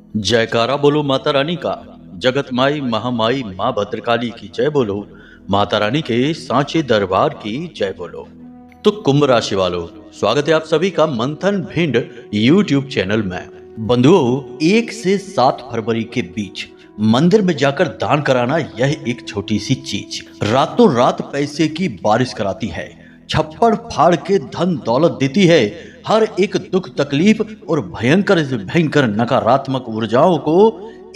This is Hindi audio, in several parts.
जयकारा बोलो माता रानी का। जगत माई महामाई माँ भद्रकाली की जय बोलो। माता रानी के सांचे दरबार की जय बोलो। तो कुंभ राशि वालों, स्वागत है आप सभी का मंथन भिंड यूट्यूब चैनल में। बंधुओं, 1 से 7 फरवरी के बीच मंदिर में जाकर दान कराना यह एक छोटी सी चीज रातों रात पैसे की बारिश कराती है, छप्पड़ फाड़ के धन दौलत देती है, हर एक दुख तकलीफ और भयंकर से भयंकर नकारात्मक ऊर्जाओं को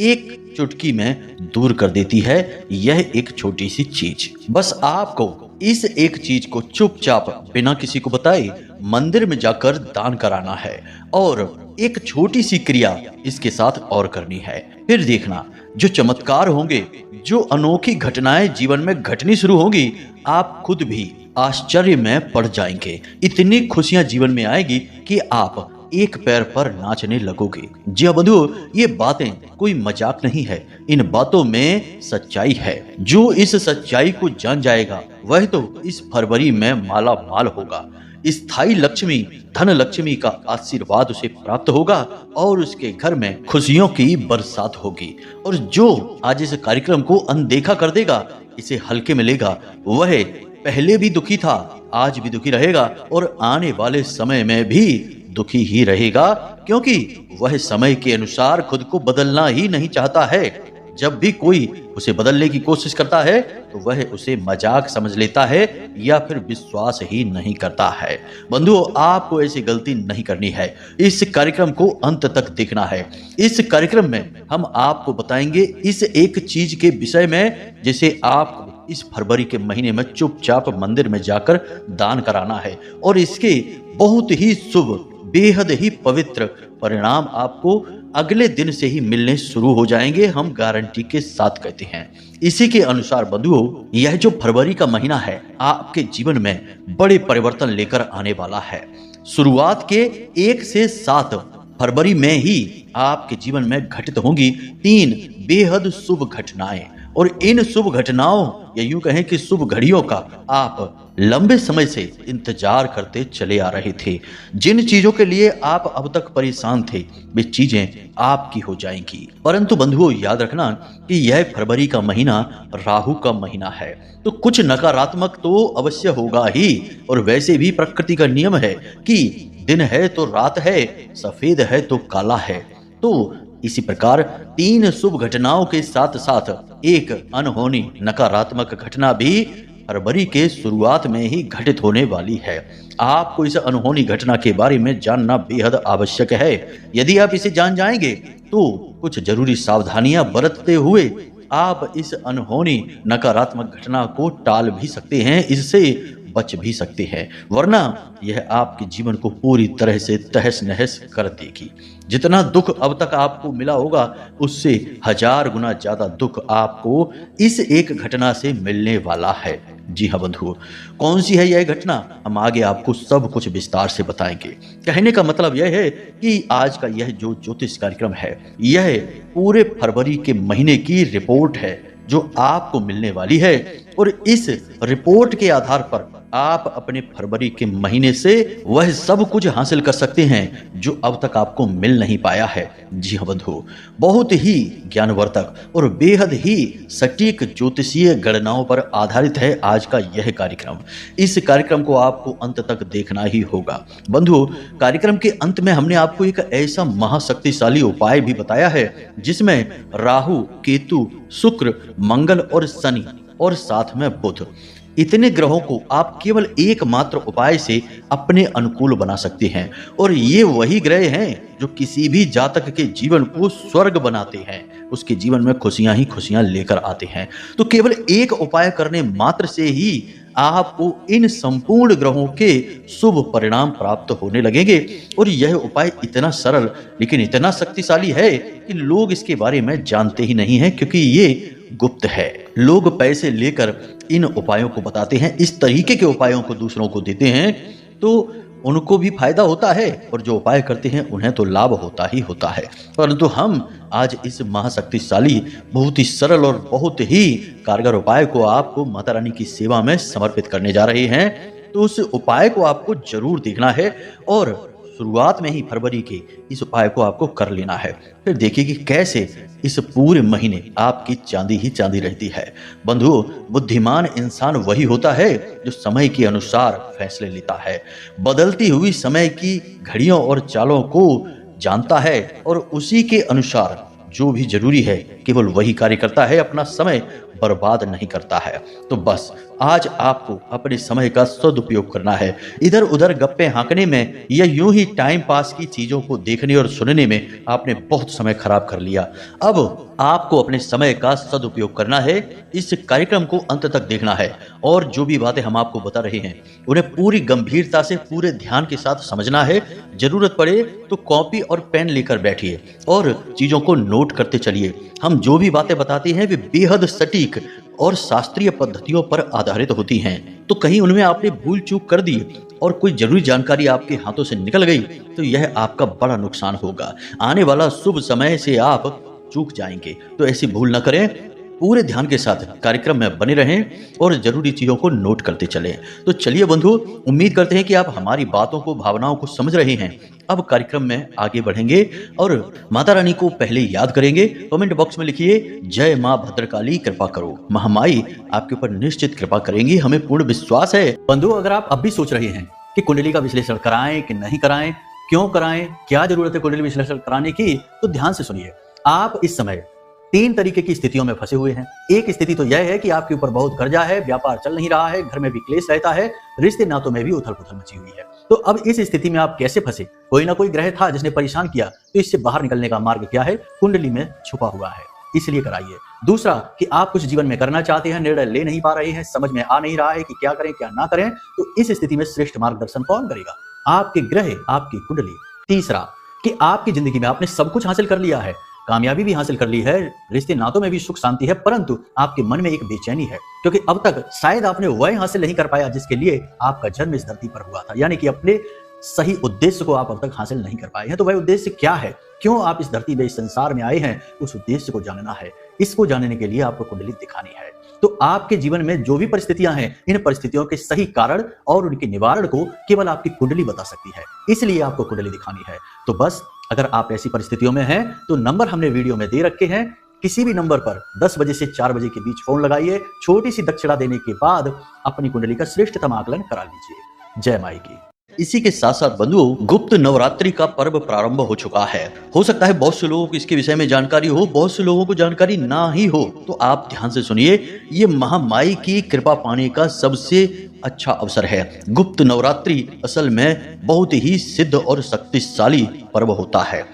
एक चुटकी में दूर कर देती है। यह एक छोटी सी चीज, बस आपको इस एक चीज को चुपचाप बिना किसी को बताए मंदिर में जाकर दान कराना है और एक छोटी सी क्रिया इसके साथ और करनी है। फिर देखना जो चमत्कार होंगे, जो अनोखी घटनाएं जीवन में घटनी शुरू होंगी, आप खुद भी आश्चर्य में पड़ जाएंगे। इतनी खुशियां जीवन में आएगी कि आप एक पैर पर नाचने लगोगे। जी हाँ बंधुओं, ये बातें कोई मजाक नहीं है, इन बातों में सच्चाई है। जो इस सच्चाई को जान जाएगा वह तो इस फरवरी में माला माल होगा। स्थायी लक्ष्मी धन लक्ष्मी का आशीर्वाद उसे प्राप्त होगा और उसके घर में खुशियों की बरसात होगी। और जो आज इस कार्यक्रम को अनदेखा कर देगा, इसे हल्के में लेगा, वह पहले भी दुखी था, आज भी दुखी रहेगा और आने वाले समय में भी दुखी ही रहेगा, क्योंकि वह समय के अनुसार खुद को बदलना ही नहीं चाहता है। जब भी कोई उसे बदलने की कोशिश करता है तो वह उसे मजाक समझ लेता है या फिर विश्वास ही नहीं करता है। बंधुओं, आपको ऐसी गलती नहीं करनी है। इस कार्यक्रम को अंत तक देखना है। इस कार्यक्रम में हम आपको बताएंगे इस एक चीज के विषय में जिसे आप इस फरवरी के महीने में चुपचाप मंदिर में जाकर दान कराना है और इसके बहुत ही शुभ, बेहद ही पवित्र परिणाम आपको अगले दिन से ही मिलने शुरू हो जाएंगे, हम गारंटी के साथ कहते हैं। इसी के अनुसार बंधुओं, यह जो फरवरी का महीना है आपके जीवन में बड़े परिवर्तन लेकर आने वाला है। शुरुआत के 1 से 7 फरवरी में ही आपके जीवन में घटित होंगी 3 बेहद शुभ घटनाएं और इन शुभ घटनाओं या यूं कहें कि शुभ घड़ियों का आप लंबे समय से इंतजार करते चले आ रहे थे। जिन चीजों के लिए आप अब तक परेशान थे वे चीजें आपकी हो जाएंगी। परंतु बंधुओं, याद रखना कि यह फरवरी का महीना राहु का महीना है, तो कुछ नकारात्मक तो अवश्य होगा ही। और वैसे भी प्रकृति का नियम है कि दिन है तो रात है, सफेद है तो काला है। तो इसी प्रकार 3 शुभ घटनाओं के साथ साथ एक अनहोनी नकारात्मक घटना भी फरवरी के शुरुआत में ही घटित होने वाली है। आपको इस अनहोनी घटना के बारे में जानना बेहद आवश्यक है। यदि आप इसे जान जाएंगे तो कुछ जरूरी सावधानियां बरतते हुए आप इस अनहोनी नकारात्मक घटना को टाल भी सकते हैं, इससे बच भी सकते हैं, वरना यह आपके जीवन को पूरी तरह से तहस नहस कर देगी। जितना दुख अब तक आपको मिला होगा उससे 1000 गुना ज्यादा दुख आपको इस एक घटना से मिलने वाला है। जी हाँ बंधुओं, कौन सी है यह घटना, हम आगे आपको सब कुछ विस्तार से बताएंगे। कहने का मतलब यह है कि आज का यह जो ज्योतिष कार्यक्रम है यह पूरे फरवरी के महीने की रिपोर्ट है जो आपको मिलने वाली है और इस रिपोर्ट के आधार पर आप अपने फरवरी के महीने से वह सब कुछ हासिल कर सकते हैं जो अब तक आपको मिल नहीं पाया है। जी हाँ बंधुओं, बहुत ही ज्ञानवर्धक और बेहद ही सटीक ज्योतिषीय गणनाओं पर आधारित है आज का यह कार्यक्रम। इस कार्यक्रम को आपको अंत तक देखना ही होगा। बंधुओं, कार्यक्रम के अंत में हमने आपको एक ऐसा महाशक्तिशाली उपाय भी बताया है जिसमें राहु, केतु, शुक्र, मंगल और शनि और साथ में बुध, इतने ग्रहों को आप केवल एकमात्र उपाय से अपने अनुकूल बना सकते हैं। और ये वही ग्रह हैं जो किसी भी जातक के जीवन को स्वर्ग बनाते हैं, उसके जीवन में खुशियां ही खुशियां लेकर आते हैं। तो केवल एक उपाय करने मात्र से ही आपको इन संपूर्ण ग्रहों के शुभ परिणाम प्राप्त होने लगेंगे। और यह उपाय इतना सरल लेकिन इतना शक्तिशाली है कि लोग इसके बारे में जानते ही नहीं है, क्योंकि ये गुप्त है। लोग पैसे लेकर इन उपायों को बताते हैं, इस तरीके के उपायों को दूसरों को देते हैं तो उनको भी फायदा होता है और जो उपाय करते हैं उन्हें तो लाभ होता ही होता है। परंतु हम आज इस महाशक्तिशाली, बहुत ही सरल और बहुत ही कारगर उपाय को आपको माता रानी की सेवा में समर्पित करने जा रहे हैं। तो उस उपाय को आपको जरूर देखना है और शुरुआत में ही फरवरी के इस उपाय को आपको कर लेना है। फिर देखिए कि कैसे इस पूरे महीने आपकी चांदी ही चांदी रहती है। बंधुओं, बुद्धिमान इंसान वही होता है जो समय के अनुसार फैसले लेता है, बदलती हुई समय की घड़ियों और चालों को जानता है और उसी के अनुसार जो भी जरूरी है केवल वही कार्य करता है, अपना समय बर्बाद नहीं करता है। तो बस आज आपको अपने समय का सदुपयोग करना है। इधर उधर गप्पे हाँकने में या यूं ही टाइम पास की चीजों को देखने और सुनने में आपने बहुत समय खराब कर लिया। अब आपको अपने समय का सदुपयोग करना है। इस कार्यक्रम को अंत तक देखना है और जो भी बातें हम आपको बता रहे हैं उन्हें पूरी गंभीरता से पूरे ध्यान के साथ समझना है। जरूरत पड़े तो कॉपी और पेन लेकर बैठिए और चीजों को नोट करते चलिए। हम जो भी बातें बताते हैं वे बेहद सटीक और शास्त्रीय पद्धतियों पर आधारित होती हैं। तो कहीं उनमें आपने भूल चूक कर दी और कोई जरूरी जानकारी आपके हाथों से निकल गई तो यह आपका बड़ा नुकसान होगा। आने वाला शुभ समय से आप चूक जाएंगे। तो ऐसी भूल न करें। पूरे ध्यान के साथ कार्यक्रम में बने रहें और जरूरी चीजों को नोट करते चलें। तो चलिए बंधु, उम्मीद करते हैं कि आप हमारी बातों को, भावनाओं को समझ रहे हैं। अब कार्यक्रम में आगे बढ़ेंगे और माता रानी को पहले याद करेंगे। कमेंट बॉक्स में लिखिए, जय मां भद्रकाली कृपा करो। महामाई आपके ऊपर निश्चित कृपा करेंगी, हमें पूर्ण विश्वास है। बंधु, अगर आप अब भी सोच रहे हैं कि कुंडली का विश्लेषण कराएं कि नहीं कराएं, क्यों कराएं, क्या जरूरत है कुंडली विश्लेषण कराने की, तो ध्यान से सुनिए। आप इस समय 3 तरीके की स्थितियों में फंसे हुए हैं। एक स्थिति तो यह है कि आपके ऊपर बहुत कर्जा है, व्यापार चल नहीं रहा है, घर में भी क्लेश रहता है, रिश्ते नातों में भी उथल पुथल मची हुई है। तो अब इस स्थिति में आप कैसे फंसे? कोई ना कोई ग्रह था जिसने परेशान किया, तो इससे बाहर निकलने का मार्ग क्या है? कुंडली में छुपा हुआ है, इसलिए कराइए। दूसरा कि आप कुछ जीवन में करना चाहते हैं, निर्णय ले नहीं पा रहे हैं, समझ में आ नहीं रहा है कि क्या करें क्या ना करें, तो इस स्थिति में श्रेष्ठ मार्गदर्शन कौन करेगा? आपके ग्रह, आपकी कुंडली। तीसरा कि आपकी जिंदगी में आपने सब कुछ हासिल कर लिया है, कामयाबी भी हासिल कर ली है, रिश्ते नातों में भी सुख शांति है, परंतु आपके मन में एक बेचैनी है क्योंकि अब तक शायद आपने वह हासिल नहीं कर पाया जिसके लिए आपका जन्म इस धरती पर हुआ था। यानी कि अपने सही उद्देश्य को आप अब तक हासिल नहीं कर पाए हैं। तो वह उद्देश्य क्या है, क्यों आप इस धरती में, इस संसार में आए हैं, उस उद्देश्य को जानना है। इसको जानने के लिए आपको कुंडली दिखानी है। तो आपके जीवन में जो भी परिस्थितियां हैं, इन परिस्थितियों के सही कारण और उनके निवारण को केवल आपकी कुंडली बता सकती है, इसलिए आपको कुंडली दिखानी है। तो बस अगर आप ऐसी परिस्थितियों में हैं तो नंबर हमने वीडियो में दे रखे हैं। किसी भी नंबर पर 10 बजे से 4 बजे के बीच फोन लगाइए। छोटी सी दक्षिणा देने के बाद अपनी कुंडली का श्रेष्ठतम आकलन करा लीजिए। जय माई की। इसी के साथ साथ बंधुओं, गुप्त नवरात्रि का पर्व प्रारंभ हो चुका है। हो सकता है बहुत से लोगों को इसके विषय में जानकारी हो, बहुत से लोगों को जानकारी ना ही हो। तो आप ध्यान से सुनिए, ये महामाई की कृपा पाने का सबसे अच्छा अवसर है। गुप्त नवरात्रि असल में बहुत ही सिद्ध और शक्तिशाली पर्व होता है।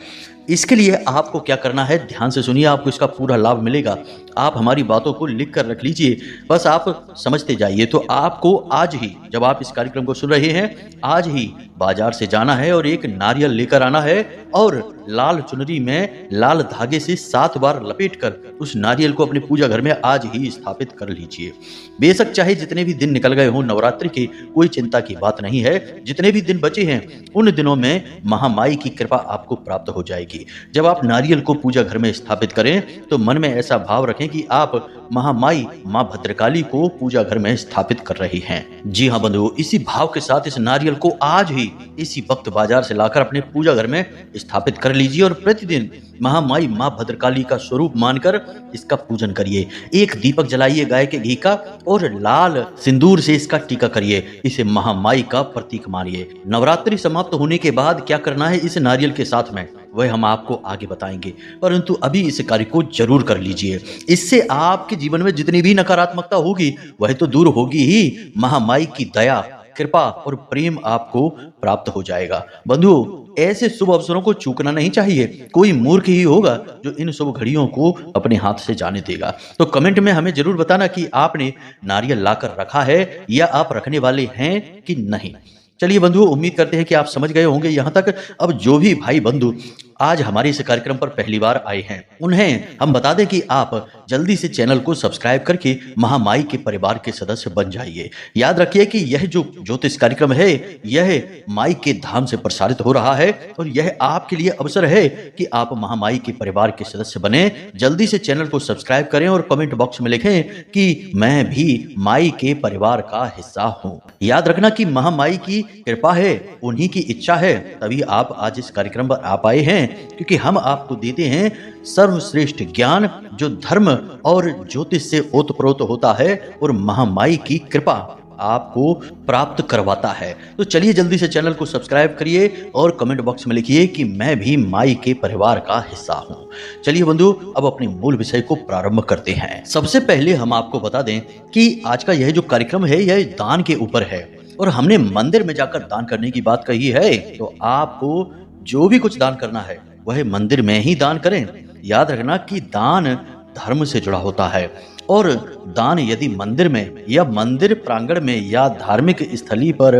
इसके लिए आपको क्या करना है, ध्यान से सुनिए, आपको इसका पूरा लाभ मिलेगा। आप हमारी बातों को लिख कर रख लीजिए, बस आप समझते जाइए। तो आपको आज ही, जब आप इस कार्यक्रम को सुन रहे हैं, आज ही बाजार से जाना है और एक नारियल लेकर आना है और लाल चुनरी में लाल धागे से 7 बार लपेटकर उस नारियल को अपने पूजा घर में आज ही स्थापित कर लीजिए। बेशक चाहे जितने भी दिन निकल गए हों नवरात्रि के, कोई चिंता की बात नहीं है। जितने भी दिन बचे हैं उन दिनों में महामाई की कृपा आपको प्राप्त हो जाएगी। जब आप नारियल को पूजा घर में स्थापित करें तो मन में ऐसा भाव रखें कि आप महामाई मां भद्रकाली को पूजा घर में स्थापित कर रही हैं। जी हाँ बंधुओं, इसी भाव के साथ इस नारियल को आज ही इसी वक्त बाजार से लाकर अपने पूजा घर में स्थापित कर लीजिए और प्रतिदिन महामाई मां भद्रकाली का स्वरूप मानकर इसका पूजन करिए। एक दीपक जलाइए गाय के घी का और लाल सिंदूर से इसका टीका करिए। इसे महामाई का प्रतीक मानिए। नवरात्रि समाप्त होने के बाद क्या करना है इस नारियल के साथ में, वह हम आपको आगे बताएंगे, परंतु अभी इस कार्य को जरूर कर लीजिए। इससे आपके जीवन में जितनी भी नकारात्मकता होगी वह तो दूर होगी ही, महामाई की दया, कृपा और प्रेम आपको प्राप्त हो जाएगा। बंधुओं, ऐसे शुभ अवसरों को चूकना नहीं चाहिए। कोई मूर्ख ही होगा जो इन शुभ घड़ियों को अपने हाथ से जाने देगा। तो कमेंट में हमें जरूर बताना कि आपने नारियल लाकर रखा है या आप रखने वाले हैं कि नहीं। चलिए बंधुओं, उम्मीद करते हैं कि आप समझ गए होंगे यहाँ तक। अब जो भी भाई बंधु आज हमारे इस कार्यक्रम पर पहली बार आए हैं उन्हें हम बता दें कि आप जल्दी से चैनल को सब्सक्राइब करके महामाई के परिवार के सदस्य बन जाइए। याद रखिए कि यह जो ज्योतिष कार्यक्रम है यह माई के धाम से प्रसारित हो रहा है और यह आपके लिए अवसर है कि आप महामाई के परिवार के सदस्य बने। जल्दी से चैनल को सब्सक्राइब करें और कमेंट बॉक्स में लिखें कि मैं भी माई के परिवार का हिस्सा हूँ। याद रखना कि महामाई की कृपा है, उन्हीं की इच्छा है, तभी आप आज इस कार्यक्रम पर आ पाए हैं, क्योंकि हम आपको देते हैं सर्वश्रेष्ठ ज्ञान जो धर्म और ज्योतिष से ओतप्रोत होता है और महामाई की कृपा आपको प्राप्त करवाता है। तो चलिए जल्दी से चैनल को सब्सक्राइब करिए और कमेंट बॉक्स में लिखिए कि मैं भी माई के परिवार का हिस्सा हूं। चलिए बंधु, अब अपने मूल विषय को प्रारंभ करते हैं। सबसे पहले हम आपको बता दें कि आज का यह जो कार्यक्रम है यह दान के ऊपर है और हमने मंदिर में जाकर दान करने की बात कही है, तो आपको जो भी कुछ दान करना है वह मंदिर में ही दान करें। याद रखना कि दान धर्म से जुड़ा होता है और दान यदि मंदिर में या मंदिर प्रांगण में या धार्मिक स्थली पर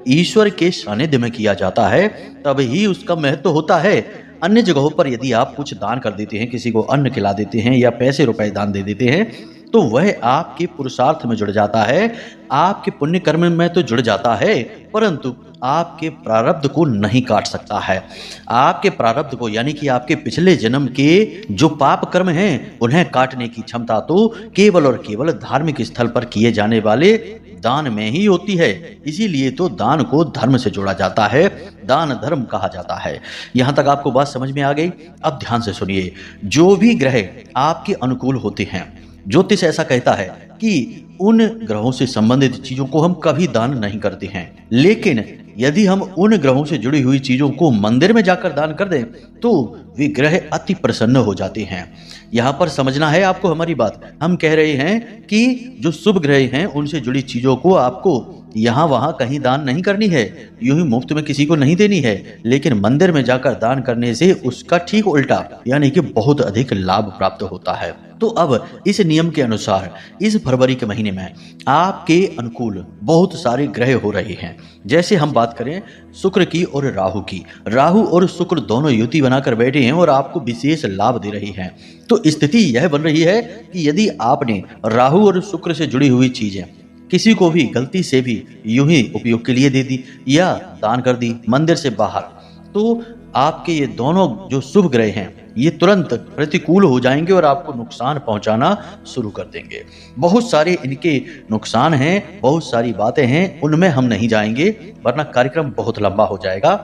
ईश्वर के सानिध्य में किया जाता है तब ही उसका महत्व होता है। अन्य जगहों पर यदि आप कुछ दान कर देते हैं, किसी को अन्न खिला देते हैं या पैसे रुपए दान दे देते हैं, तो वह आपके पुरुषार्थ में जुड़ जाता है, आपके पुण्य कर्म में तो जुड़ जाता है, परंतु आपके प्रारब्ध को नहीं काट सकता है। आपके प्रारब्ध को यानी कि आपके पिछले जन्म के जो पाप कर्म हैं उन्हें काटने की क्षमता तो केवल और केवल धार्मिक स्थल पर किए जाने वाले दान में ही होती है। इसीलिए तो दान को धर्म से जोड़ा जाता है, दान धर्म कहा जाता है। यहां तक आपको बात समझ में आ गई? अब ध्यान से सुनिए। जो भी ग्रह आपके अनुकूल होते हैं, ज्योतिष ऐसा कहता है कि उन ग्रहों से संबंधित चीजों को हम कभी दान नहीं करते हैं, लेकिन यदि हम उन ग्रहों से जुड़ी हुई चीजों को मंदिर में जाकर दान कर दें तो वे ग्रह अति प्रसन्न हो जाते हैं। यहाँ पर समझना है आपको हमारी बात। हम कह रहे हैं कि जो शुभ ग्रह हैं उनसे जुड़ी चीजों को आपको यहाँ वहां कहीं दान नहीं करनी है, यूं ही मुफ्त में किसी को नहीं देनी है, लेकिन मंदिर में जाकर दान करने से उसका ठीक उल्टा यानी कि बहुत अधिक लाभ प्राप्त होता है। तो अब इस नियम के अनुसार इस फरवरी के महीने में आपके अनुकूल बहुत सारे ग्रह हो रहे हैं। जैसे हम बात करें शुक्र की और राहु की, राहु और शुक्र दोनों युति बनाकर बैठे हैं और आपको विशेष लाभ दे रही हैं। तो स्थिति यह बन रही है कि यदि आपने राहु और शुक्र से जुड़ी हुई चीजें किसी को भी गलती से भी यूं ही उपयोग के लिए दे दी या दान कर दी मंदिर से बाहर, तो आपके ये दोनों जो शुभ ग्रह हैं ये तुरंत प्रतिकूल हो जाएंगे और आपको नुकसान पहुंचाना शुरू कर देंगे। बहुत सारे इनके नुकसान हैं, बहुत सारी बातें हैं, उनमें हम नहीं जाएंगे वरना कार्यक्रम बहुत लंबा हो जाएगा।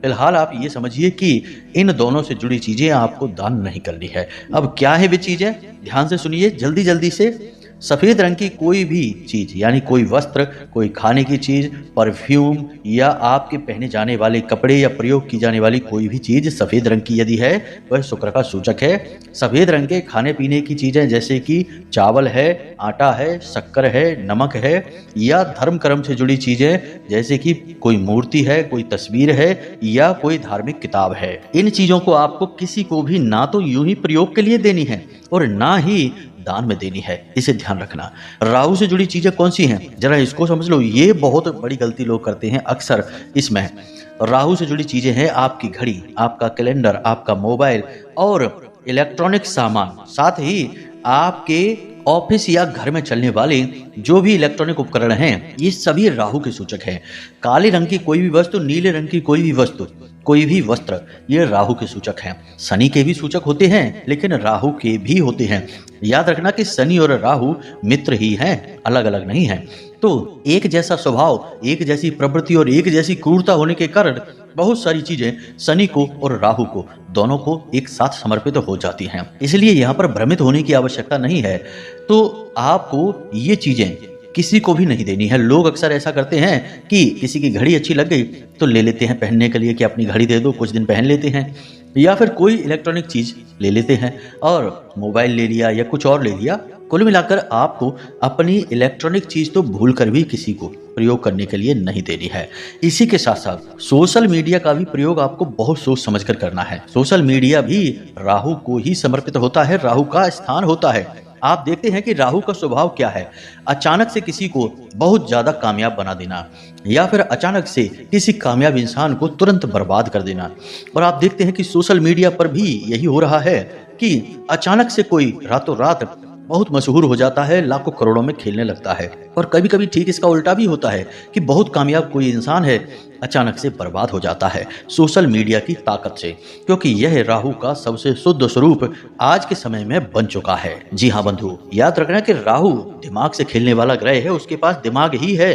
फिलहाल आप ये समझिए कि इन दोनों से जुड़ी चीजें आपको दान नहीं करनी है। अब क्या है वे चीजें, ध्यान से सुनिए जल्दी जल्दी से। सफेद रंग की कोई भी चीज यानी कोई वस्त्र, कोई खाने की चीज, परफ्यूम या आपके पहने जाने वाले कपड़े या प्रयोग की जाने वाली कोई भी चीज सफेद रंग की यदि है वह शुक्र का सूचक है। सफेद रंग के खाने पीने की चीजें जैसे कि चावल है, आटा है, शक्कर है, नमक है या धर्म कर्म से जुड़ी चीजें जैसे कि कोई मूर्ति है, कोई तस्वीर है या कोई धार्मिक किताब है, इन चीजों को आपको किसी को भी ना तो यूं ही प्रयोग के लिए देनी है और ना ही दान में देनी है, इसे ध्यान रखना। राहु से जुड़ी चीजें कौन सी हैं, जरा इसको समझ लो। ये बहुत बड़ी गलती लोग करते हैं अक्सर। इसमें राहु से जुड़ी चीजें हैं आपकी घड़ी, आपका कैलेंडर, आपका मोबाइल और इलेक्ट्रॉनिक सामान, साथ ही आपके ऑफिस या घर में चलने वाले जो भी इलेक्ट्रॉनिक उपकरण हैं ये सभी राहु के सूचक हैं। काले रंग की कोई भी वस्तु, नीले रंग की कोई भी वस्तु, कोई भी वस्त्र, ये राहु के सूचक हैं। शनि के भी सूचक होते हैं लेकिन राहु के भी होते हैं। याद रखना कि शनि और राहु मित्र ही हैं, अलग अलग नहीं हैं। तो एक जैसा स्वभाव, एक जैसी प्रवृत्ति और एक जैसी क्रूरता होने के कारण बहुत सारी चीजें शनि को और राहु को दोनों को एक साथ समर्पित हो जाती हैं। इसलिए यहाँ पर भ्रमित होने की आवश्यकता नहीं है। तो आपको ये चीजें किसी को भी नहीं देनी है। लोग अक्सर ऐसा करते हैं कि किसी की घड़ी अच्छी लग गई तो ले लेते हैं पहनने के लिए कि अपनी घड़ी दे दो, कुछ दिन पहन लेते हैं, या फिर कोई इलेक्ट्रॉनिक चीज ले लेते हैं और मोबाइल ले लिया या कुछ और ले लिया। कुल मिलाकर आपको अपनी इलेक्ट्रॉनिक चीज तो भूल कर भी किसी को प्रयोग करने के लिए नहीं देनी है। इसी के साथ साथ सोशल मीडिया का भी प्रयोग आपको बहुत सोच समझकर करना है। सोशल मीडिया भी राहु को ही समर्पित होता है, राहु का स्थान होता है। आप देखते हैं कि राहु का स्वभाव क्या है, अचानक से किसी को बहुत ज्यादा कामयाब बना देना या फिर अचानक से किसी कामयाब इंसान को तुरंत बर्बाद कर देना। और आप देखते हैं कि सोशल मीडिया पर भी यही हो रहा है कि अचानक से कोई रातों रात बहुत मशहूर हो जाता है, लाखों करोड़ों में खेलने लगता है। और कभी कभी ठीक इसका उल्टा भी होता है कि बहुत कामयाब कोई इंसान है, अचानक से बर्बाद हो जाता है सोशल मीडिया की ताकत से, क्योंकि यह राहु का सबसे शुद्ध स्वरूप आज के समय में बन चुका है। जी हाँ बंधु, याद रखना कि राहु दिमाग से खेलने वाला ग्रह है, उसके पास दिमाग ही है,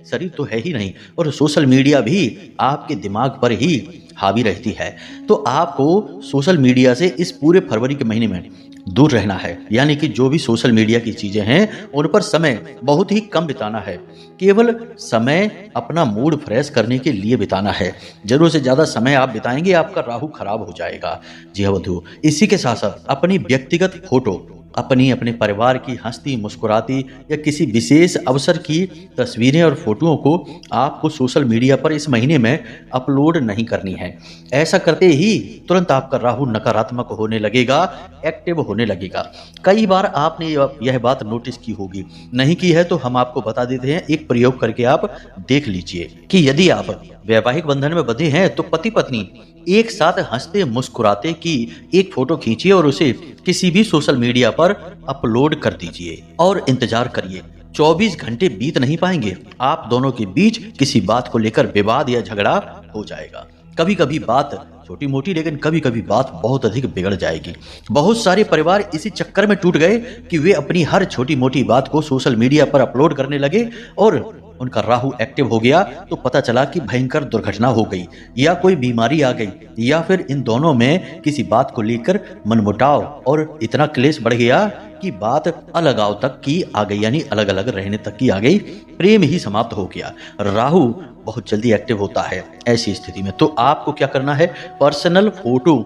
शरीर तो है ही नहीं, और सोशल मीडिया भी आपके दिमाग पर ही हावी रहती है। तो आपको सोशल मीडिया से इस पूरे फरवरी के महीने में दूर रहना है, यानी कि जो भी सोशल मीडिया की चीजें हैं उन पर समय बहुत ही कम बिताना है। केवल समय अपना मूड फ्रेश करने के लिए बिताना है। जरूर से ज्यादा समय आप बिताएंगे आपका राहु खराब हो जाएगा। जी हाँ बंधु, इसी के साथ साथ अपनी व्यक्तिगत फोटो, अपने परिवार की हंसती मुस्कुराती या किसी विशेष अवसर की तस्वीरें और फोटोओं को आपको सोशल मीडिया पर इस महीने में अपलोड नहीं करनी है। ऐसा करते ही तुरंत आपका राहु नकारात्मक होने लगेगा, एक्टिव होने लगेगा। कई बार आपने यह बात नोटिस की होगी, नहीं की है तो हम आपको बता देते हैं, एक प्रयोग करके आप देख लीजिए कि यदि आप वैवाहिक बंधन में बंधे हैं तो पति पत्नी एक साथ हंसते मुस्कुराते की एक फोटो खींचिए और उसे किसी भी सोशल मीडिया पर अपलोड कर दीजिए और इंतजार करिए। 24 घंटे बीत नहीं पाएंगे, आप दोनों के बीच किसी बात को लेकर विवाद या झगड़ा हो जाएगा। कभी कभी बात छोटी मोटी, लेकिन कभी कभी बात बहुत अधिक बिगड़ जाएगी। बहुत सारे परिवार इसी चक्कर में टूट गए कि वे अपनी हर छोटी मोटी बात को सोशल मीडिया पर अपलोड करने लगे और उनका राहु एक्टिव हो गया तो पता चला कि भयंकर दुर्घटना हो गई या कोई बीमारी आ गई, या फिर इन दोनों में किसी बात को लेकर मनमुटाव और इतना क्लेश बढ़ गया कि बात अलगाव तक की आ गई, यानी अलग अलग रहने तक की आ गई, प्रेम ही समाप्त हो गया। राहु बहुत जल्दी एक्टिव होता है ऐसी स्थिति में। तो आपको क्या करना है, पर्सनल फोटो,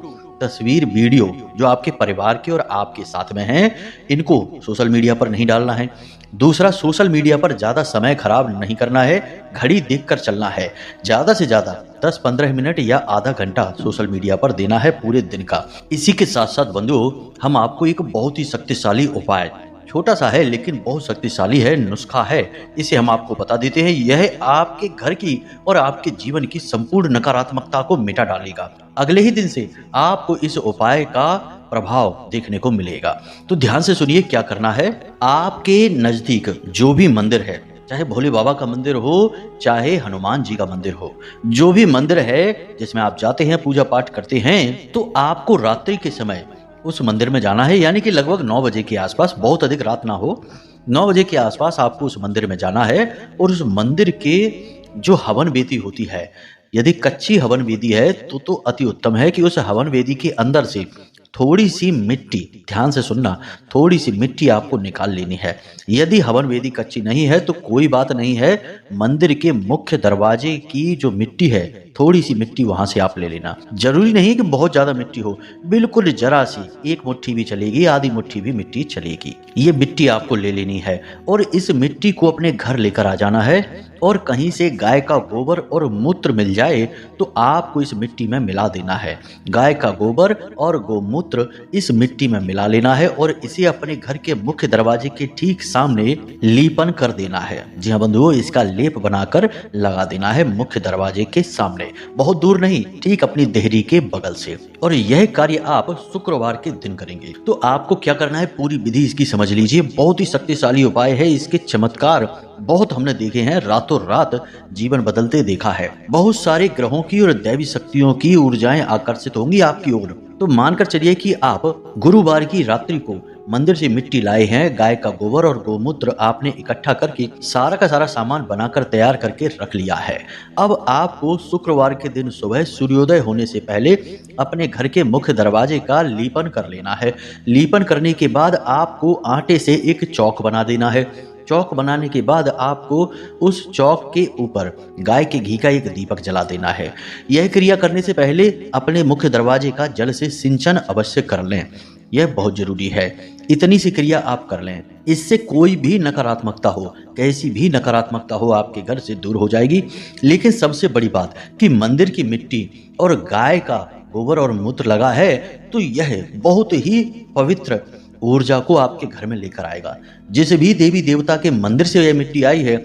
तस्वीर, वीडियो जो आपके परिवार के और आपके साथ में हैं, इनको सोशल मीडिया पर नहीं डालना है। दूसरा, सोशल मीडिया पर ज्यादा समय खराब नहीं करना है, घड़ी देखकर चलना है। ज्यादा से ज्यादा 10-15 मिनट या आधा घंटा सोशल मीडिया पर देना है पूरे दिन का। इसी के साथ साथ बंधुओं, हम आपको एक बहुत ही शक्तिशाली उपाय, छोटा सा है लेकिन बहुत शक्तिशाली है, नुस्खा है, इसे हम आपको बता देते हैं। यह आपके घर की और आपके जीवन की संपूर्ण नकारात्मकता को मिटा डालेगा। अगले ही दिन से आपको इस उपाय का प्रभाव देखने को मिलेगा। तो ध्यान से सुनिए क्या करना है। आपके नजदीक जो भी मंदिर है, चाहे भोले बाबा का मंदिर हो, चाहे हनुमान जी का मंदिर हो, जो भी मंदिर है जिसमें आप जाते हैं, पूजा पाठ करते हैं, तो आपको रात्रि के समय उस मंदिर में जाना है, यानी कि लगभग 9 बजे के आसपास, बहुत अधिक रात ना हो, 9 बजे के आसपास आपको उस मंदिर में जाना है। और उस मंदिर के जो हवन वेदी होती है, यदि कच्ची हवन वेदी है तो अति उत्तम है कि उस हवन वेदी के अंदर से थोड़ी सी मिट्टी, ध्यान से सुनना, थोड़ी सी मिट्टी आपको निकाल लेनी है। यदि हवन वेदी कच्ची नहीं है तो कोई बात नहीं है, मंदिर के मुख्य दरवाजे की जो मिट्टी है, थोड़ी सी मिट्टी वहां से आप ले लेना। जरूरी नहीं कि बहुत ज्यादा मिट्टी हो, बिल्कुल जरा सी, एक मुट्ठी भी चलेगी, आधी मुट्ठी भी मिट्टी चलेगी। ये मिट्टी आपको ले लेनी है और इस मिट्टी को अपने घर लेकर आ जाना है। और कहीं से गाय का गोबर और मूत्र मिल जाए तो आपको इस मिट्टी में मिला देना है। गाय का गोबर और गोमूत्र इस मिट्टी में मिला लेना है और इसे अपने घर के मुख्य दरवाजे के ठीक सामने लीपन कर देना है। जी हाँ बंधुओं, इसका लेप बनाकर लगा देना है मुख्य दरवाजे के सामने, बहुत दूर नहीं, ठीक अपनी देहरी के बगल से। और यह कार्य आप शुक्रवार के दिन करेंगे। तो आपको क्या करना है, पूरी विधि इसकी समझ लीजिए। बहुत ही शक्तिशाली उपाय है, इसके चमत्कार बहुत हमने देखे हैं, रातों रात जीवन बदलते देखा है। बहुत सारे ग्रहों की और दैवी शक्तियों की ऊर्जाएं आकर्षित होंगी आपकी ओर। तो मानकर चलिए कि आप गुरुवार की रात्रि को मंदिर से मिट्टी लाए हैं, गाय का गोबर और गोमूत्र आपने इकट्ठा करके सारा का सारा सामान बनाकर तैयार करके रख लिया है। अब आपको शुक्रवार के दिन सुबह सूर्योदय होने से पहले अपने घर के मुख्य दरवाजे का लीपन कर लेना है। लीपन करने के बाद आपको आटे से एक चौक बना देना है। चौक बनाने के बाद आपको उस चौक के ऊपर गाय के घी का एक दीपक जला देना है। यह क्रिया करने से पहले अपने मुख्य दरवाजे का जल से सिंचन अवश्य कर लें, यह बहुत जरूरी है। इतनी सी क्रिया आप कर लें, इससे कोई भी नकारात्मकता हो, कैसी भी नकारात्मकता हो, आपके घर से दूर हो जाएगी। लेकिन सबसे बड़ी बात कि मंदिर की मिट्टी और गाय का गोबर और मूत्र लगा है तो यह बहुत ही पवित्र ऊर्जा को आपके घर में लेकर आएगा। जिस भी देवी देवता के मंदिर से यह मिट्टी आई है,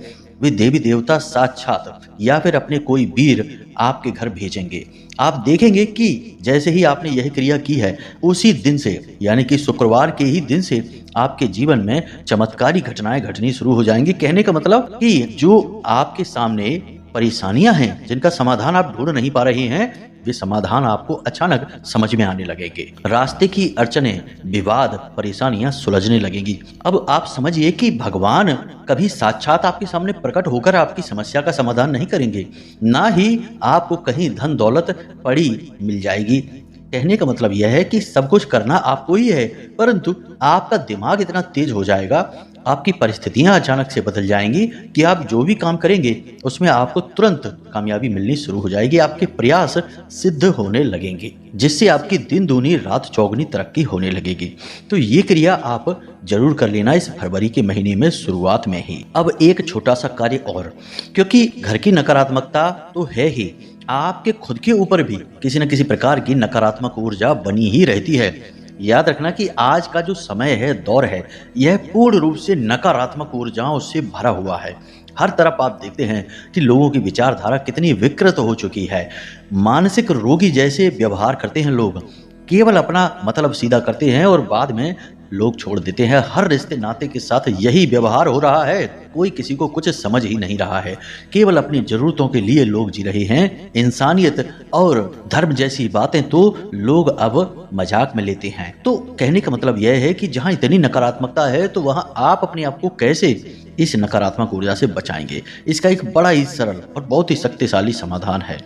वे देवी देवता साक्षात या फिर अपने कोई वीर आपके घर भेजेंगे। आप देखेंगे कि जैसे ही आपने यह क्रिया की है, उसी दिन से यानी कि शुक्रवार के ही दिन से आपके जीवन में चमत्कारी घटनाएं घटनी शुरू हो जाएंगी। कहने का मतलब कि जो आपके सामने परेशानियां हैं, जिनका समाधान आप ढूंढ नहीं पा रहे हैं, वे समाधान आपको अचानक समझ में आने लगेंगे। रास्ते की अड़चने, विवाद, परेशानियां सुलझने लगेंगी। अब आप समझिए कि भगवान कभी साक्षात आपके सामने प्रकट होकर आपकी समस्या का समाधान नहीं करेंगे, ना ही आपको कहीं धन दौलत पड़ी मिल जाएगी। कहने का मतलब यह है कि सब कुछ करना आपको ही है, परंतु आपका दिमाग इतना तेज हो जाएगा, आपकी परिस्थितियां अचानक से बदल जाएंगी कि आप जो भी काम करेंगे उसमें आपको तुरंत कामयाबी मिलनी शुरू हो जाएगी। आपके प्रयास सिद्ध होने लगेंगे, जिससे आपकी दिन दूनी रात चौगुनी तरक्की होने लगेगी। तो ये क्रिया आप जरूर कर लेना इस फरवरी के महीने में शुरुआत में ही। अब एक छोटा सा कार्य और, क्योंकि घर की नकारात्मकता तो है ही, आपके खुद के ऊपर भी किसी न किसी प्रकार की नकारात्मक ऊर्जा बनी ही रहती है। याद रखना कि आज का जो समय है, दौर है, यह पूर्ण रूप से नकारात्मक ऊर्जाओं से भरा हुआ है। हर तरफ आप देखते हैं कि लोगों की विचारधारा कितनी विकृत हो चुकी है। मानसिक रोगी जैसे व्यवहार करते हैं लोग, केवल अपना मतलब सीधा करते हैं और बाद में लोग छोड़ देते हैं। हर रिश्ते नाते के साथ यही व्यवहार हो रहा है। कोई किसी को कुछ समझ ही नहीं रहा है, केवल अपनी जरूरतों के लिए लोग जी रहे हैं। इंसानियत और धर्म जैसी बातें तो लोग अब मजाक में लेते हैं। तो कहने का मतलब यह है कि जहां इतनी नकारात्मकता है, तो वहां आप अपने आप को कैसे इस नकारात्मक ऊर्जा से बचाएंगे? इसका एक बड़ा ही सरल और बहुत ही शक्तिशाली समाधान है।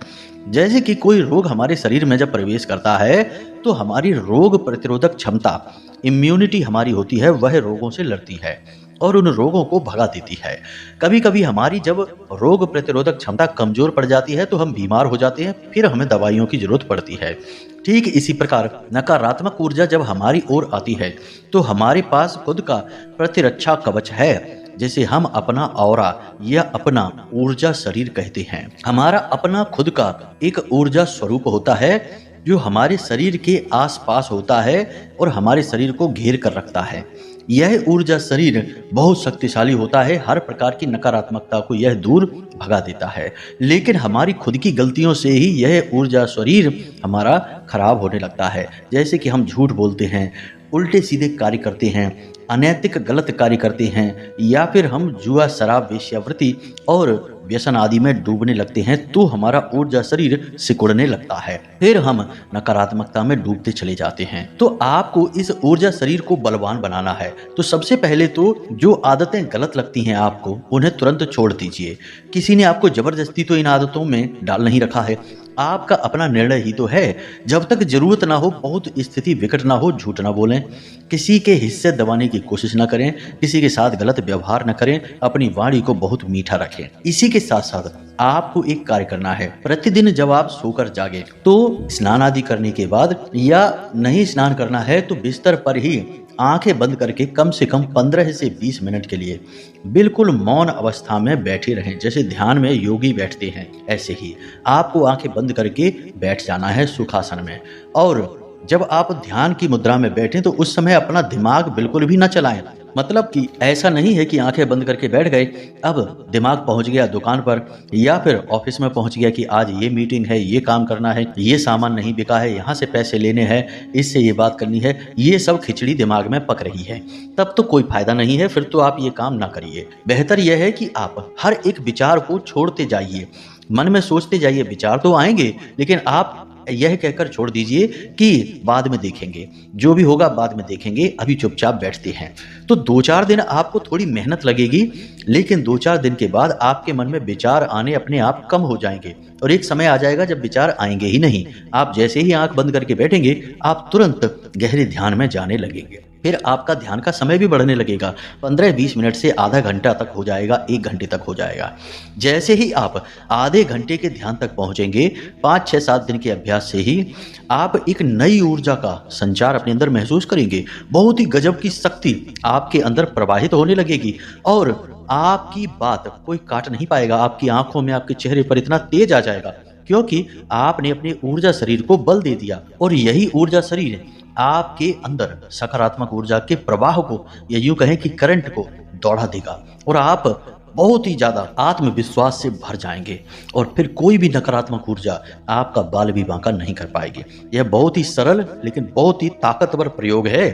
जैसे कि कोई रोग हमारे शरीर में जब प्रवेश करता है, तो हमारी रोग प्रतिरोधक क्षमता, इम्यूनिटी हमारी होती है, वह रोगों से लड़ती है और उन रोगों को भगा देती है। कभी कभी हमारी जब रोग प्रतिरोधक क्षमता कमजोर पड़ जाती है, तो हम बीमार हो जाते हैं, फिर हमें दवाइयों की जरूरत पड़ती है। ठीक इसी प्रकार नकारात्मक ऊर्जा जब हमारी ओर आती है, तो हमारे पास खुद का प्रतिरक्षा कवच है, जिसे हम अपना ऑरा या अपना ऊर्जा शरीर कहते हैं। हमारा अपना खुद का एक ऊर्जा स्वरूप होता है, जो हमारे शरीर के आसपास होता है और हमारे शरीर को घेर कर रखता है। यह ऊर्जा शरीर बहुत शक्तिशाली होता है, हर प्रकार की नकारात्मकता को यह दूर भगा देता है। लेकिन हमारी खुद की गलतियों से ही यह ऊर्जा शरीर हमारा खराब होने लगता है। जैसे कि हम झूठ बोलते हैं, उल्टे सीधे कार्य करते हैं, अनैतिक गलत कार्य करते हैं, या फिर हम जुआ, शराब, वेश्यावृत्ति और व्यसन आदि में डूबने लगते हैं, तो हमारा ऊर्जा शरीर सिकुड़ने लगता है, फिर हम नकारात्मकता में डूबते चले जाते हैं। तो आपको इस ऊर्जा शरीर को बलवान बनाना है। तो सबसे पहले तो जो आदतें गलत लगती हैं आपको, उन्हें तुरंत छोड़ दीजिए। किसी ने आपको जबरदस्ती तो इन आदतों में डाल नहीं रखा है, आपका अपना निर्णय ही तो है। जब तक जरूरत ना हो, बहुत स्थिति विकट ना हो, झूठ ना बोलें, किसी के हिस्से दबाने की कोशिश ना करें, किसी के साथ गलत व्यवहार ना करें, अपनी वाणी को बहुत मीठा रखें। इसी के साथ साथ आपको एक कार्य करना है। प्रतिदिन जब आप सोकर जागे, तो स्नान आदि करने के बाद, या नहीं स्नान करना है तो बिस्तर पर ही आंखें बंद करके कम से कम 15 से 20 मिनट के लिए बिल्कुल मौन अवस्था में बैठे रहें। जैसे ध्यान में योगी बैठते हैं, ऐसे ही आपको आंखें बंद करके बैठ जाना है सुखासन में। और जब आप ध्यान की मुद्रा में बैठें, तो उस समय अपना दिमाग बिल्कुल भी ना चलाएं। मतलब कि ऐसा नहीं है कि आंखें बंद करके बैठ गए, अब दिमाग पहुंच गया दुकान पर या फिर ऑफिस में पहुंच गया कि आज ये मीटिंग है, ये काम करना है, ये सामान नहीं बिका है, यहाँ से पैसे लेने हैं, इससे ये बात करनी है, ये सब खिचड़ी दिमाग में पक रही है। तब तो कोई फायदा नहीं है, फिर तो आप ये काम ना करिए। बेहतर यह है कि आप हर एक विचार को छोड़ते जाइए, मन में सोचते जाइए। विचार तो आएंगे, लेकिन आप यह कहकर छोड़ दीजिए कि बाद में देखेंगे, जो भी होगा बाद में देखेंगे, अभी चुपचाप बैठते हैं। तो 2-4 दिन आपको थोड़ी मेहनत लगेगी, लेकिन 2-4 दिन के बाद आपके मन में विचार आने अपने आप कम हो जाएंगे और एक समय आ जाएगा जब विचार आएंगे ही नहीं। आप जैसे ही आंख बंद करके बैठेंगे, आप तुरंत गहरे ध्यान में जाने लगेंगे। फिर आपका ध्यान का समय भी बढ़ने लगेगा, 15-20 मिनट से आधा घंटा तक हो जाएगा, 1 घंटे तक हो जाएगा। जैसे ही आप आधे घंटे के ध्यान तक पहुंचेंगे, 5-6-7 दिन के अभ्यास से ही आप एक नई ऊर्जा का संचार अपने अंदर महसूस करेंगे। बहुत ही गजब की शक्ति आपके अंदर प्रवाहित होने लगेगी और आपकी बात कोई काट नहीं पाएगा। आपकी आंखों में, आपके चेहरे पर इतना तेज आ जाएगा, क्योंकि आपने अपने ऊर्जा शरीर को बल दे दिया। और यही ऊर्जा शरीर आपके अंदर सकारात्मक ऊर्जा के प्रवाह को, या यूं कहें कि करंट को दौड़ा देगा और आप बहुत ही ज्यादा आत्मविश्वास से भर जाएंगे और फिर कोई भी नकारात्मक ऊर्जा आपका बाल भी बांका नहीं कर पाएगी। यह बहुत ही सरल लेकिन बहुत ही ताकतवर प्रयोग है।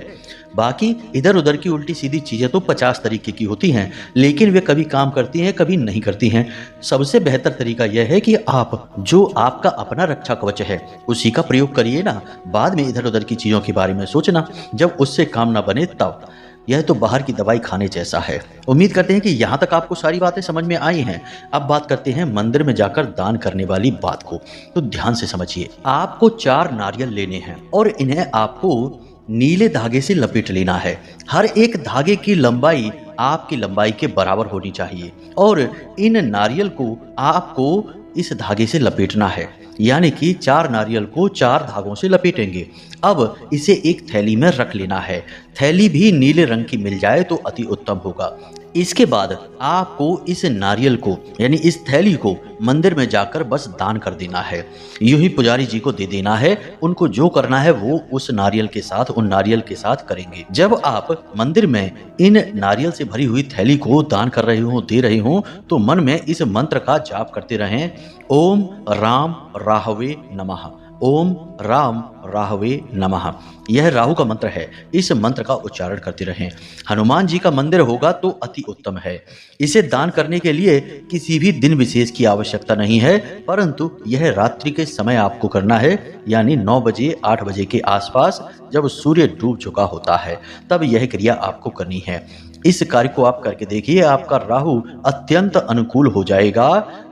बाकी इधर उधर की उल्टी सीधी चीजें तो 50 तरीके की होती हैं, लेकिन वे कभी काम करती हैं कभी नहीं करती हैं। सबसे बेहतर तरीका यह है कि आप जो आपका अपना रक्षा कवच है उसी का प्रयोग करिए ना, बाद में इधर उधर की चीजों के बारे में सोचना जब उससे काम ना बने तब। यह तो बाहर की दवाई खाने जैसा है। उम्मीद करते हैं कि यहाँ तक आपको सारी बातें समझ में आई हैं। अब बात करते हैं मंदिर में जाकर दान करने वाली बात को। तो ध्यान से समझिए, आपको 4 नारियल लेने हैं और इन्हें आपको नीले धागे से लपेट लेना है। हर एक धागे की लंबाई आपकी लंबाई के बराबर होनी चाहिए और इन नारियल को आपको इस धागे से लपेटना है, यानी कि 4 नारियल को 4 धागों से लपेटेंगे। अब इसे एक थैली में रख लेना है। थैली भी नीले रंग की मिल जाए तो अति उत्तम होगा। इसके बाद आपको इस नारियल को यानी इस थैली को मंदिर में जाकर बस दान कर देना है। यूं ही पुजारी जी को दे देना है। उनको जो करना है वो उस नारियल के साथ उन नारियल के साथ करेंगे। जब आप मंदिर में इन नारियल से भरी हुई थैली को दान कर रहे हो, दे रहे हो, तो मन में इस मंत्र का जाप करते रहें, ओम राम राहवे नमः, ओम राम राहवे नमः। यह राहु का मंत्र है। इस मंत्र का उच्चारण करते रहें। हनुमान जी का मंदिर होगा तो अति उत्तम है। इसे दान करने के लिए किसी भी दिन विशेष की आवश्यकता नहीं है, परंतु यह रात्रि के समय आपको करना है, यानी 9 बजे 8 बजे के आसपास जब सूर्य डूब चुका होता है तब यह क्रिया आपको करनी है। इस कार्य को आप करके देखिए, आपका राहु अत्यंत अनुकूल हो जाएगा,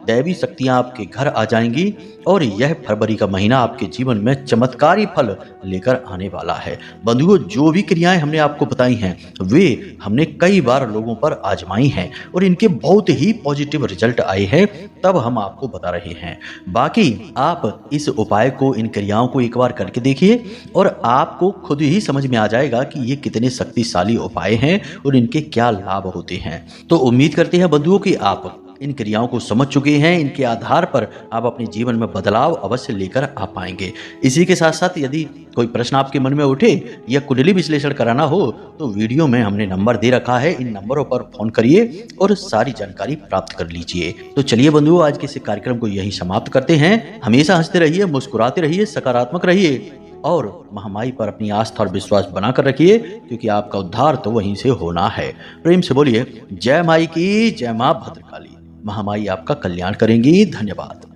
दैवी शक्तियां आपके घर आ जाएंगी और यह फरवरी का महीना आपके जीवन में चमत्कारी फल लेकर आने वाला है। बंधुओं, जो भी क्रियाएं हमने आपको बताई हैं वे हमने कई बार लोगों पर आजमाई हैं और इनके बहुत ही पॉजिटिव रिजल्ट आए हैं, तब हम आपको बता रहे हैं। बाकी आप इस उपाय को, इन क्रियाओं को एक बार करके देखिए और आपको खुद ही समझ में आ जाएगा कि ये कितने शक्तिशाली उपाय हैं और इनके क्या लाभ होते हैं। तो उम्मीद करते हैं बंधुओं कि आप इन क्रियाओं को समझ चुके हैं। इनके आधार पर आप अपने जीवन में बदलाव अवश्य लेकर आ पाएंगे। इसी के साथ साथ यदि कोई प्रश्न आपके मन में उठे या कुंडली विश्लेषण कराना हो तो वीडियो में हमने नंबर दे रखा है, इन नंबरों पर फोन करिए और सारी जानकारी प्राप्त कर लीजिए। तो चलिए बंधुओं, आज के इस कार्यक्रम को यहीं समाप्त करते हैं। हमेशा हंसते रहिए, मुस्कुराते रहिए, सकारात्मक रहिए और महामाई पर अपनी आस्था और विश्वास बनाकर रखिए, क्योंकि आपका उद्धार तो वहीं से होना है। प्रेम से बोलिए जय माई की, जय मां भद्रकाली। महामाई आपका कल्याण करेंगी। धन्यवाद।